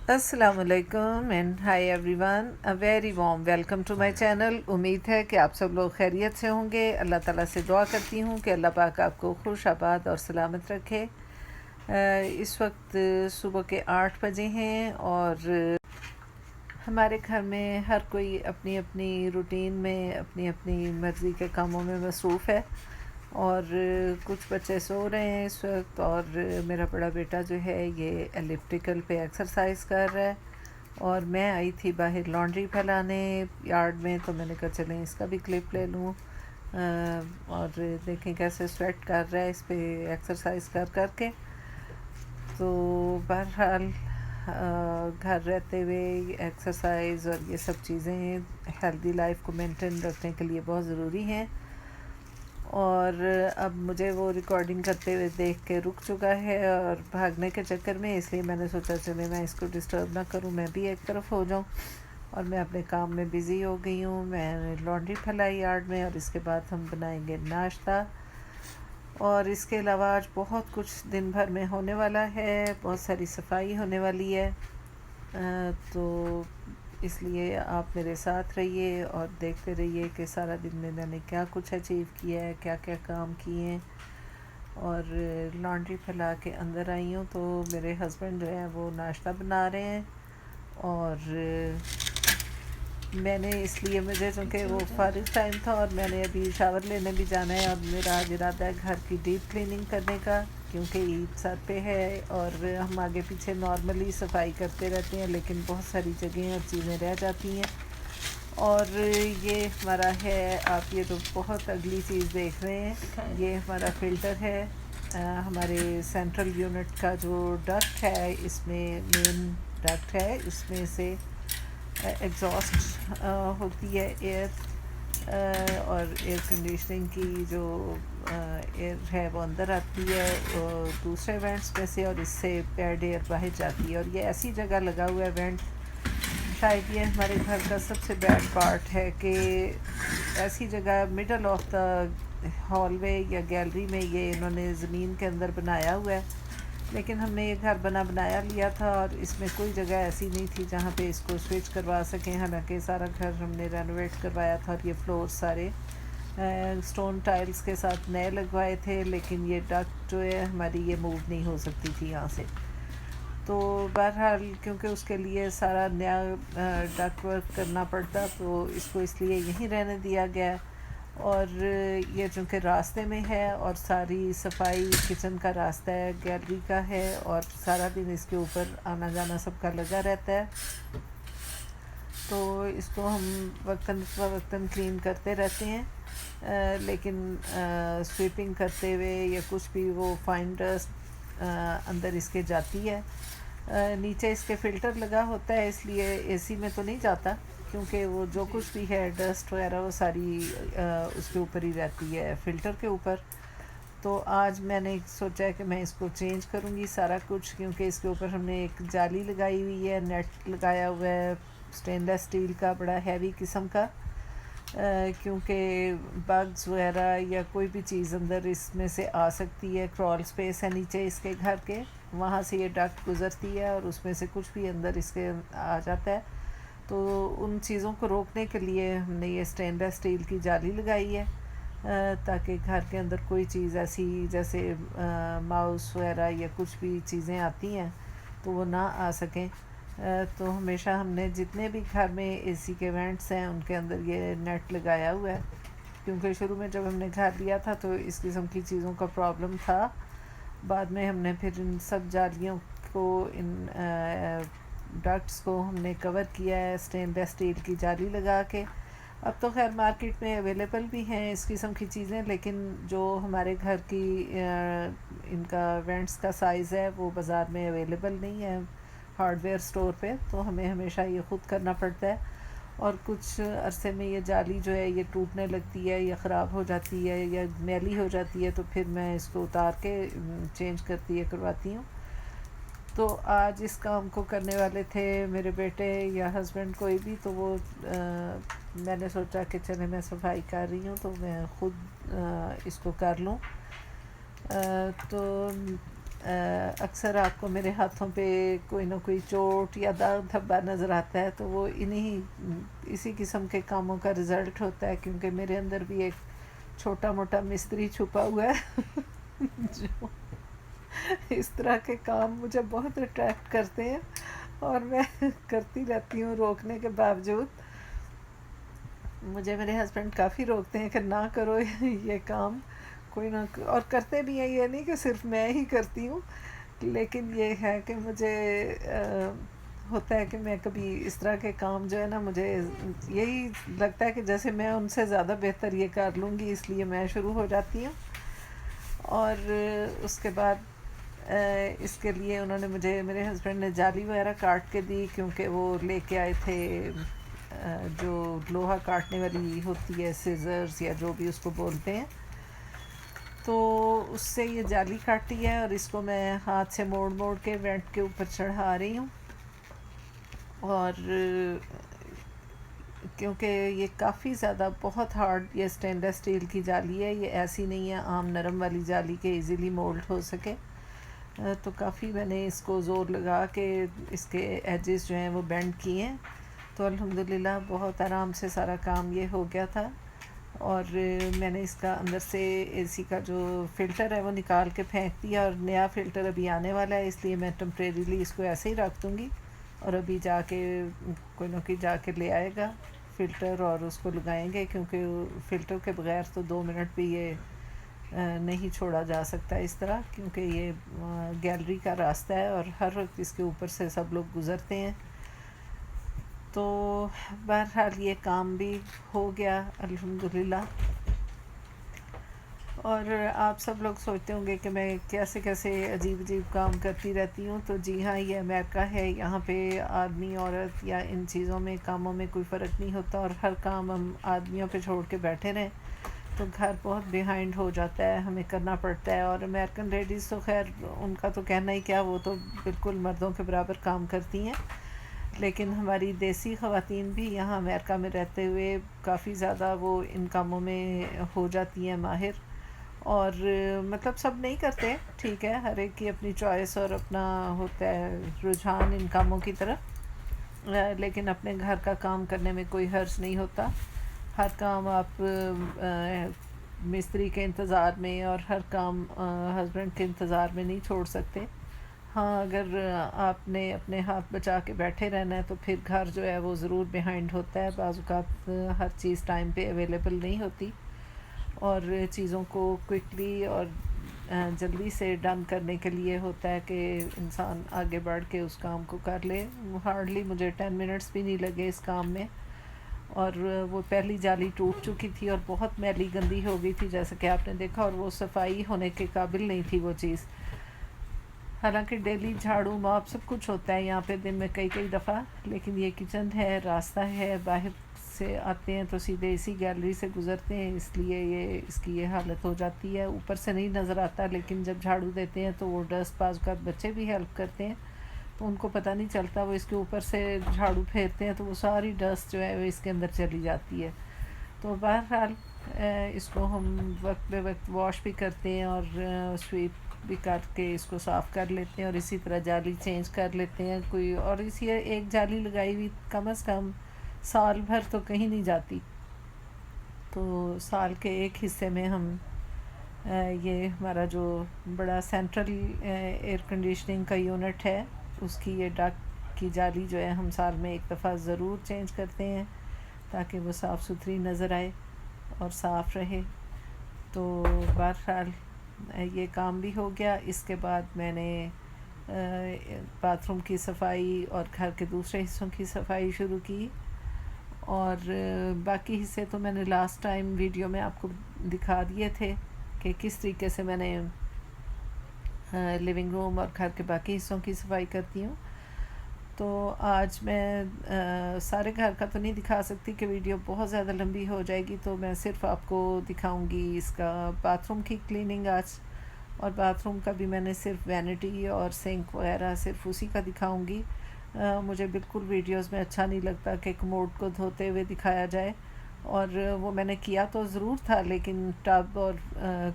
अस्सलामुअलैकुम and hi everyone, a very warm welcome to my channel. उम्मीद है कि आप सब लोग खैरियत से होंगे। अल्लाह ताला से दुआ करती हूँ कि अल्लाह पाक आपको खुश आबाद और सलामत रखे। इस वक्त सुबह के 8 बजे हैं और हमारे घर में हर कोई अपनी अपनी रूटीन में अपनी अपनी मर्ज़ी के कामों में मसरूफ़ है और कुछ बच्चे सो रहे हैं इस वक्त। और मेरा बड़ा बेटा जो है ये एलिप्टिकल पे एक्सरसाइज कर रहा है और मैं आई थी बाहर लॉन्ड्री फैलाने यार्ड में, तो मैंने कहा चलें इसका भी क्लिप ले लूँ और देखें कैसे स्वेट कर रहा है इस पे एक्सरसाइज कर करके। तो बहरहाल घर रहते हुए एक्सरसाइज और ये सब चीज़ें हेल्दी लाइफ को मेंटेन रखने के लिए बहुत ज़रूरी हैं। और अब मुझे वो रिकॉर्डिंग करते हुए देख के रुक चुका है और भागने के चक्कर में, इसलिए मैंने सोचा चले मैं इसको डिस्टर्ब ना करूं, मैं भी एक तरफ हो जाऊं। और मैं अपने काम में बिज़ी हो गई हूँ। मैंने लॉन्ड्री फैलाई यार्ड में और इसके बाद हम बनाएंगे नाश्ता। और इसके अलावा आज बहुत कुछ दिन भर में होने वाला है, बहुत सारी सफाई होने वाली है। तो इसलिए आप मेरे साथ रहिए और देखते रहिए कि सारा दिन में मैंने क्या कुछ अचीव किया है, क्या क्या काम किए हैं। और लॉन्ड्री फैला के अंदर आई हूँ तो मेरे हस्बैंड जो है वो नाश्ता बना रहे हैं और मैंने इसलिए, मुझे चूँकि वो फारिग टाइम था और मैंने अभी शावर लेने भी जाना है और मेरा आज इरादा है घर की डीप क्लीनिंग करने का, क्योंकि ईद सर पे है और हम आगे पीछे नॉर्मली सफाई करते रहते हैं लेकिन बहुत सारी जगहें और चीज़ें रह जाती हैं। और ये हमारा है, आप ये तो बहुत अगली चीज़ देख रहे हैं, ये हमारा फ़िल्टर है। हमारे सेंट्रल यूनिट का जो डक्ट है, इसमें मेन डक्ट है, इसमें से एग्जॉस्ट होती है एयर, और एयर कंडीशनिंग की जो एयर है वो अंदर आती है दूसरे वेंट्स में से और इससे पैड एयर बाहर जाती है। और ये ऐसी जगह लगा हुआ है वेंट, शायद ये हमारे घर का सबसे बैड पार्ट है कि ऐसी जगह मिडल ऑफ द हॉलवे या गैलरी में ये इन्होंने ज़मीन के अंदर बनाया हुआ है। लेकिन हमने ये घर बनाया लिया था और इसमें कोई जगह ऐसी नहीं थी जहाँ पे इसको स्विच करवा सकें। हालांकि सारा घर हमने रेनोवेट करवाया था और ये फ्लोर सारे स्टोन टाइल्स के साथ नए लगवाए थे, लेकिन ये डक्ट जो है हमारी ये मूव नहीं हो सकती थी यहाँ से। तो बहरहाल क्योंकि उसके लिए सारा नया डक्ट वर्क करना पड़ता, तो इसको इसलिए यहीं रहने दिया गया। और ये चूँकि रास्ते में है और सारी सफाई किचन का रास्ता है, गैलरी का है और सारा दिन इसके ऊपर आना जाना सबका लगा रहता है, तो इसको हम वक्तन फ़वक्तन क्लीन करते रहते हैं। लेकिन स्वीपिंग करते हुए या कुछ भी वो फाइन डस्ट अंदर इसके जाती है। नीचे इसके फ़िल्टर लगा होता है, इसलिए एसी में तो नहीं जाता, क्योंकि वो जो कुछ भी है डस्ट वगैरह वो सारी उसके ऊपर ही रहती है, फ़िल्टर के ऊपर। तो आज मैंने सोचा है कि मैं इसको चेंज करूँगी सारा कुछ, क्योंकि इसके ऊपर हमने एक जाली लगाई हुई है, नेट लगाया हुआ है स्टेनलेस स्टील का, बड़ा हैवी किस्म का, क्योंकि बग्स वगैरह या कोई भी चीज़ अंदर इसमें से आ सकती है। क्रॉल स्पेस है नीचे इसके घर के, वहाँ से ये डक्ट गुज़रती है और उसमें से कुछ भी अंदर इसके आ जाता है। तो उन चीज़ों को रोकने के लिए हमने ये स्टेनलेस स्टील की जाली लगाई है, ताकि घर के अंदर कोई चीज़ ऐसी जैसे माउस वगैरह या कुछ भी चीज़ें आती हैं तो वो ना आ सकें। तो हमेशा हमने जितने भी घर में एसी के वेंट्स हैं उनके अंदर ये नेट लगाया हुआ है, क्योंकि शुरू में जब हमने घर लिया था तो इस किस्म की चीज़ों का प्रॉब्लम था। बाद में हमने फिर इन सब जालियों को, इन डक्ट्स को हमने कवर किया है स्टेनलेस स्टील की जाली लगा के। अब तो खैर मार्केट में अवेलेबल भी हैं इस किस्म की चीज़ें, लेकिन जो हमारे घर की इनका वेंट्स का साइज़ है वो बाज़ार में अवेलेबल नहीं है हार्डवेयर स्टोर पे, तो हमें हमेशा ये ख़ुद करना पड़ता है। और कुछ अरसे में ये जाली जो है ये टूटने लगती है या ख़राब हो जाती है या मैली हो जाती है, तो फिर मैं इसको उतार के चेंज करवाती हूँ। तो आज इस काम को करने वाले थे मेरे बेटे या हस्बैंड कोई भी, तो वो मैंने सोचा कि चले मैं सफाई कर रही हूँ तो मैं ख़ुद इसको कर लूँ। तो अक्सर आपको मेरे हाथों पे कोई ना कोई चोट या दाग धब्बा नज़र आता है, तो वो इसी किस्म के कामों का रिज़ल्ट होता है, क्योंकि मेरे अंदर भी एक छोटा मोटा मिस्त्री छुपा हुआ है जो इस तरह के काम मुझे बहुत अट्रैक्ट करते हैं, और मैं करती रहती हूँ रोकने के बावजूद। मुझे मेरे हस्बैंड काफ़ी रोकते हैं कि ना करो ये काम, कोई ना, और करते भी हैं, ये नहीं कि सिर्फ मैं ही करती हूँ, लेकिन ये है कि मुझे होता है कि मैं कभी इस तरह के काम जो है ना, मुझे यही लगता है कि जैसे मैं उनसे ज़्यादा बेहतर ये कर लूँगी, इसलिए मैं शुरू हो जाती हूँ। और उसके बाद इसके लिए उन्होंने मेरे हस्बैंड ने जाली वगैरह काट के दी, क्योंकि वो लेके आए थे जो लोहा काटने वाली होती है, सीजर्स या जो भी उसको बोलते हैं, तो उससे ये जाली काटी है, और इसको मैं हाथ से मोड़ मोड़ के वेंट के ऊपर चढ़ा रही हूँ। और क्योंकि ये काफ़ी ज़्यादा बहुत हार्ड ये स्टेनलेस स्टील की जाली है, ये ऐसी नहीं है आम नरम वाली जाली के इजीली मोल्ड हो सके, तो काफ़ी मैंने इसको ज़ोर लगा के इसके एजेस जो हैं वो बेंड किए हैं, तो अल्हम्दुलिल्लाह बहुत आराम से सारा काम ये हो गया था। और मैंने इसका अंदर से एसी का जो फ़िल्टर है वो निकाल के फेंक दिया, और नया फ़िल्टर अभी आने वाला है, इसलिए मैं टेम्परेरीली इसको ऐसे ही रख दूँगी, और अभी जाके कोई ना कोई जाके ले आएगा फ़िल्टर और उसको लगाएंगे, क्योंकि फ़िल्टर के बगैर तो 2 मिनट भी ये नहीं छोड़ा जा सकता इस तरह, क्योंकि ये गैलरी का रास्ता है और हर वक्त इसके ऊपर से सब लोग गुज़रते हैं। तो बहरहाल ये काम भी हो गया अल्हम्दुलिल्लाह। और आप सब लोग सोचते होंगे कि मैं कैसे कैसे अजीब अजीब काम करती रहती हूँ, तो जी हाँ, ये अमेरिका है, यहाँ पे आदमी औरत या इन चीज़ों में कामों में कोई फ़र्क नहीं होता, और हर काम हम आदमियों पे छोड़ के बैठे रहें तो घर बहुत बिहाइंड हो जाता है, हमें करना पड़ता है। और अमेरिकन लेडीज़ तो खैर उनका तो कहना ही क्या, वो तो बिल्कुल मर्दों के बराबर काम करती हैं, लेकिन हमारी देसी ख़वातीन भी यहाँ अमेरिका में रहते हुए काफ़ी ज़्यादा वो इन कामों में हो जाती हैं माहिर। और मतलब सब नहीं करते, ठीक है, हर एक की अपनी चॉइस और अपना होता है रुझान इन कामों की तरफ, लेकिन अपने घर का काम करने में कोई हर्ज नहीं होता। हर काम आप मिस्त्री के इंतज़ार में और हर काम हस्बैंड के इंतज़ार में नहीं छोड़ सकते। हाँ, अगर आपने अपने हाथ बचा के बैठे रहना है तो फिर घर जो है वो ज़रूर बिहाइंड होता है, बाज़ औक़ात हर चीज़ टाइम पे अवेलेबल नहीं होती, और चीज़ों को क्विकली और जल्दी से डन करने के लिए होता है कि इंसान आगे बढ़ के उस काम को कर ले। हार्डली मुझे 10 मिनट्स भी नहीं लगे इस काम में, और वो पहली जाली टूट चुकी थी और बहुत मैली गंदी हो गई थी जैसे कि आपने देखा, और वो सफाई होने के काबिल नहीं थी वो चीज़। हालांकि डेली झाड़ू मॉप सब कुछ होता है यहाँ पे दिन में कई कई दफ़ा, लेकिन ये किचन है, रास्ता है, बाहर से आते हैं तो सीधे इसी गैलरी से गुज़रते हैं, इसलिए इसकी ये हालत हो जाती है। ऊपर से नहीं नज़र आता, लेकिन जब झाड़ू देते हैं तो वो डस्ट बाज़ का बच्चे भी हेल्प करते हैं, तो उनको पता नहीं चलता, वो इसके ऊपर से झाड़ू फेरते हैं तो वो सारी डस्ट जो है वो इसके अंदर चली जाती है। तो बहरहाल इसको हम वक्त बे वक्त वॉश भी करते हैं और स्वीप भी करके इसको साफ़ कर लेते हैं, और इसी तरह जाली चेंज कर लेते हैं कोई, और इसी एक जाली लगाई हुई कम से कम साल भर तो कहीं नहीं जाती। तो साल के एक हिस्से में हम ये हमारा जो बड़ा सेंट्रल एयर कंडीशनिंग का यूनिट है उसकी ये डक की जाली जो है हम साल में एक दफ़ा ज़रूर चेंज करते हैं, ताकि वो साफ़ सुथरी नज़र आए और साफ़ रहे। तो बहरहाल ये काम भी हो गया। इसके बाद मैंने बाथरूम की सफाई और घर के दूसरे हिस्सों की सफाई शुरू की, और बाकी हिस्से तो मैंने लास्ट टाइम वीडियो में आपको दिखा दिए थे कि किस तरीके से मैंने लिविंग रूम और घर के बाकी हिस्सों की सफाई करती हूँ। तो आज मैं सारे घर का तो नहीं दिखा सकती कि वीडियो बहुत ज़्यादा लंबी हो जाएगी, तो मैं सिर्फ आपको दिखाऊंगी इसका बाथरूम की क्लीनिंग आज, और बाथरूम का भी मैंने सिर्फ वैनिटी और सिंक वगैरह सिर्फ उसी का दिखाऊंगी। मुझे बिल्कुल वीडियोस में अच्छा नहीं लगता कि कमोड को धोते हुए दिखाया जाए, और वो मैंने किया तो ज़रूर था, लेकिन टब और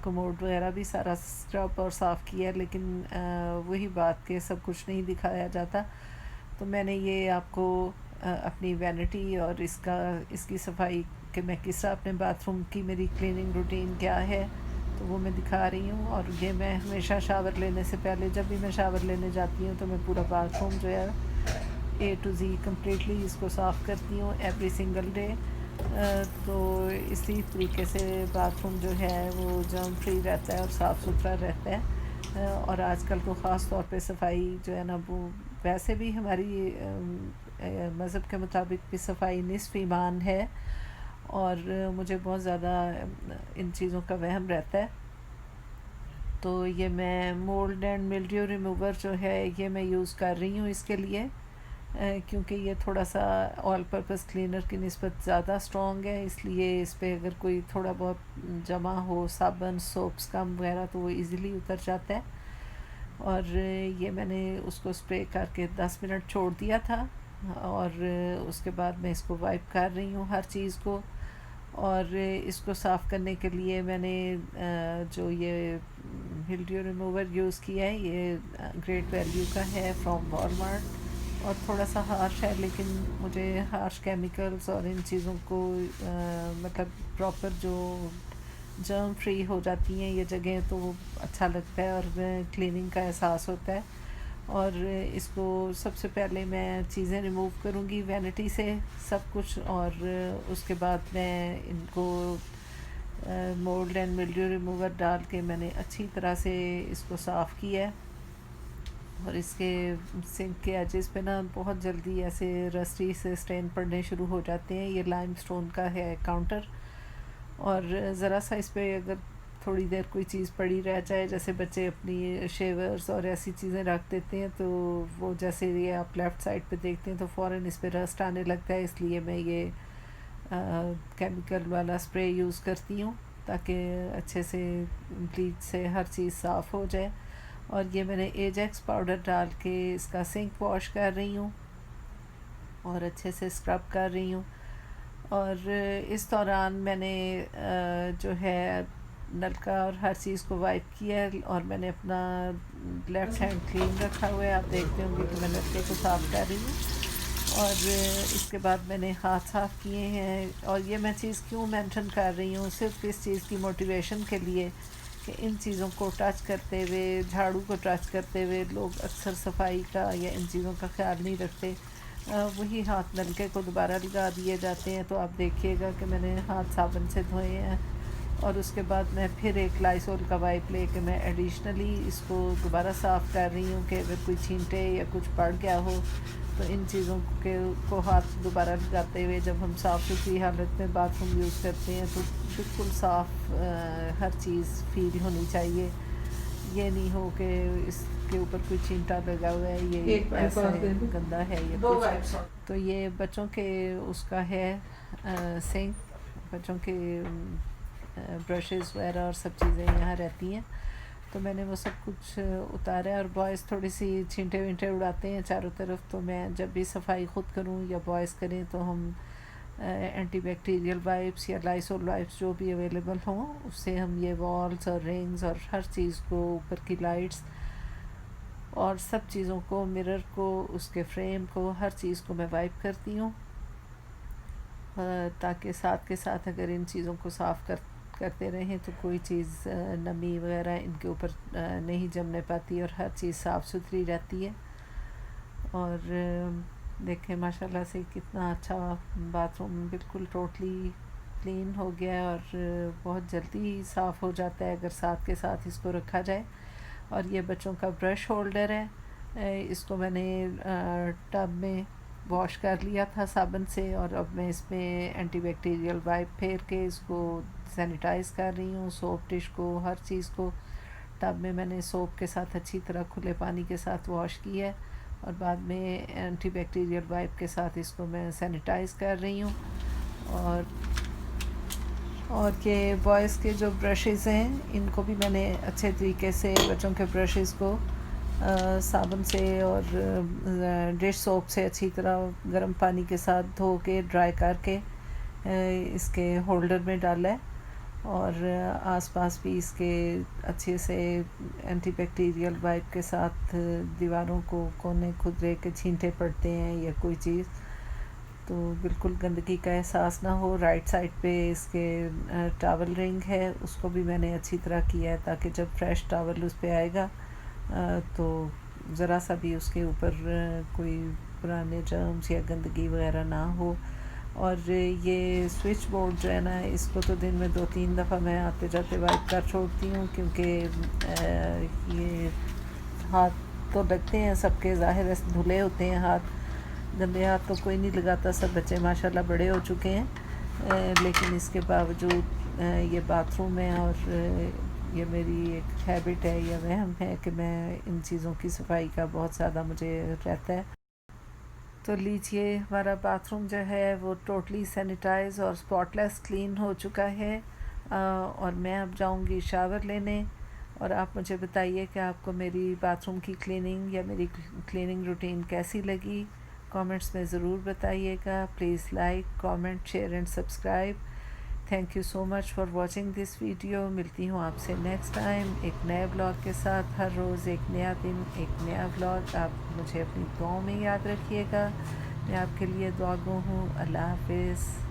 कमोड वगैरह भी सारा स्क्रब और साफ़ किया, लेकिन वही बात के सब कुछ नहीं दिखाया जाता। तो मैंने ये आपको अपनी वैनिटी और इसकी सफाई कि मैं किस तरह अपने बाथरूम की मेरी क्लीनिंग रूटीन क्या है, तो वो मैं दिखा रही हूँ। और ये मैं हमेशा शावर लेने से पहले, जब भी मैं शावर लेने जाती हूँ, तो मैं पूरा बाथरूम जो है A to Z कम्प्लीटली इसको साफ़ करती हूँ एवरी सिंगल डे। तो इसी तरीके से बाथरूम जो है वो जर्म फ्री रहता है और साफ़ सुथरा रहता है। और आजकल तो ख़ास तौर पे सफाई जो है ना, वो वैसे भी हमारी मज़हब के मुताबिक भी सफाई निस्फ़ ईमान है, और मुझे बहुत ज़्यादा इन चीज़ों का वहम रहता है। तो ये मैं मोल्ड एंड मिल्ड्यू रिमूवर जो है ये मैं यूज़ कर रही हूँ इसके लिए, क्योंकि ये थोड़ा सा ऑल पर्पस क्लीनर की निस्बत ज़्यादा स्ट्रॉन्ग है, इसलिए इस पर अगर कोई थोड़ा बहुत जमा हो साबुन सोप्स कम वगैरह तो वो इजीली उतर जाता है। और ये मैंने उसको स्प्रे करके 10 मिनट छोड़ दिया था, और उसके बाद मैं इसको वाइप कर रही हूँ हर चीज़ को। और इसको साफ़ करने के लिए मैंने जो ये मिल्ड्यू रिमूवर यूज़ किया है, ये ग्रेट वैल्यू का है फ्रॉम वॉलमार्ट, और थोड़ा सा हार्श है, लेकिन मुझे हार्श केमिकल्स और इन चीज़ों को मतलब प्रॉपर जो जर्म फ्री हो जाती हैं ये जगह, तो वो अच्छा लगता है और क्लीनिंग का एहसास होता है। और इसको सबसे पहले मैं चीज़ें रिमूव करूँगी वैनिटी से सब कुछ, और उसके बाद मैं इनको मोल्ड एंड मिल्ड्यू रिमूवर डाल के मैंने अच्छी तरह से इसको साफ़ किया है। और इसके सिंक के एजेस पे ना बहुत जल्दी ऐसे रस्टी से स्टेन पड़ने शुरू हो जाते हैं। ये लाइम स्टोन का है काउंटर, और ज़रा सा इस पर अगर थोड़ी देर कोई चीज़ पड़ी रह जाए, जैसे बच्चे अपनी शेवर्स और ऐसी चीज़ें रख देते हैं, तो वो जैसे ये आप लेफ़्ट साइड पे देखते हैं तो फ़ौरन इस पर रस्ट आने लगता है। इसलिए मैं ये केमिकल वाला स्प्रे यूज़ करती हूँ ताकि अच्छे से ब्लीच से हर चीज़ साफ़ हो जाए। और ये मैंने एजेक्स पाउडर डाल के इसका सिंक वॉश कर रही हूँ और अच्छे से स्क्रब कर रही हूँ। और इस दौरान मैंने जो है नलका और हर चीज़ को वाइप किया है, और मैंने अपना लेफ़्ट हैंड क्लीन रखा हुआ है। आप देखते होंगे कि मैं नलके को साफ़ कर रही हूँ। और इसके बाद मैंने हाथ साफ़ किए हैं। और ये मैं चीज़ क्यों मेंशन कर रही हूँ, सिर्फ इस चीज़ की मोटिवेशन के लिए कि इन चीज़ों को टच करते हुए, झाड़ू को टच करते हुए लोग अक्सर सफाई का या इन चीज़ों का ख्याल नहीं रखते। वही हाथ नलके को दोबारा लगा दिए जाते हैं। तो आप देखिएगा कि मैंने हाथ साबुन से धोए हैं, और उसके बाद मैं फिर एक लाइसोल का वाइप लेके मैं एडिशनली इसको दोबारा साफ़ कर रही हूँ कि अगर कोई छींटे या कुछ पड़ गया हो तो इन चीज़ों के को हाथ दोबारा लगाते हुए जब हम साफ़ सुथरी हालत में बाथरूम यूज़ करते हैं तो बिल्कुल साफ़ हर चीज़ फील होनी चाहिए। ये नहीं हो कि इसके ऊपर कोई चिंटा लगा हुआ है, ये ऐसा है, गंदा है ये कुछ। तो ये बच्चों के उसका है सिंक, बच्चों के ब्रशेस वगैरह और सब चीज़ें यहाँ रहती हैं। तो मैंने वो सब कुछ उतारा है। और बॉयज़ थोड़ी सी छींटे विंटे उड़ाते हैं चारों तरफ, तो मैं जब भी सफाई ख़ुद करूँ या बॉयज़ करें तो हम एंटी बैक्टीरियल वाइप्स या लाइसोल वाइप्स जो भी अवेलेबल हों उससे हम ये वॉल्स और रिंग्स और हर चीज़ को, ऊपर की लाइट्स और सब चीज़ों को, मिरर को, उसके फ्रेम को, हर चीज़ को मैं वाइप करती हूँ, ताकि साथ के साथ अगर इन चीज़ों को साफ़ करते रहें तो कोई चीज़ नमी वगैरह इनके ऊपर नहीं जमने पाती और हर चीज़ साफ़ सुथरी रहती है। और देखें माशाल्लाह से कितना अच्छा बाथरूम बिल्कुल टोटली क्लीन हो गया और बहुत जल्दी साफ़ हो जाता है अगर साथ के साथ इसको रखा जाए। और ये बच्चों का ब्रश होल्डर है, इसको मैंने टब में वॉश कर लिया था साबुन से, और अब मैं इसमें एंटीबैक्टीरियल वाइप फेर के इसको सैनिटाइज़ कर रही हूँ। सोप डिश को, हर चीज़ को टब में मैंने सोप के साथ अच्छी तरह खुले पानी के साथ वॉश किया है, और बाद में एंटीबैक्टीरियल वाइप के साथ इसको मैं सैनिटाइज़ कर रही हूँ। और ये बॉयज़ के जो ब्रशेज़ हैं इनको भी मैंने अच्छे तरीके से बच्चों के ब्रशेज़ को साबुन से और डिश सोप से अच्छी तरह गर्म पानी के साथ धो के ड्राई करके इसके होल्डर में डाला है और आसपास भी इसके अच्छे से एंटीबैक्टीरियल वाइप के साथ दीवारों को कोने खुदरे के छींटे पड़ते हैं या कोई चीज़, तो बिल्कुल गंदगी का एहसास ना हो। राइट साइड पे इसके टॉवल रिंग है, उसको भी मैंने अच्छी तरह किया है ताकि जब फ्रेश टॉवल उस पर आएगा तो ज़रा सा भी उसके ऊपर कोई पुराने जर्म्स या गंदगी वगैरह ना हो। और ये स्विच बोर्ड जो है ना, इसको तो दिन में 2-3 दफ़ा मैं आते जाते वाइप कर छोड़ती हूँ, क्योंकि ये हाथ तो लगते हैं सबके, ज़ाहिर है धुले होते हैं हाथ, गंदे हाथ तो कोई नहीं लगाता, सब बच्चे माशाल्लाह बड़े हो चुके हैं, लेकिन इसके बावजूद ये बाथरूम है और ये मेरी एक हैबिट है या वहम है कि मैं इन चीज़ों की सफाई का बहुत ज़्यादा मुझे रहता है। तो लीजिए, हमारा बाथरूम जो है वो टोटली सैनिटाइज और स्पॉटलेस क्लीन हो चुका है। और मैं अब जाऊंगी शावर लेने, और आप मुझे बताइए कि आपको मेरी बाथरूम की क्लीनिंग या मेरी क्लीनिंग रूटीन कैसी लगी। कमेंट्स में ज़रूर बताइएगा। Please like, comment, share and subscribe. Thank you so much for watching this video. मिलती हूँ आपसे नेक्स्ट टाइम एक नए ब्लॉग के साथ। हर रोज़ एक नया दिन, एक नया ब्लॉग। आप मुझे अपनी दुआओं में याद रखिएगा। मैं आपके लिए दुआ गो हूँ। अल्लाह हाफिज़।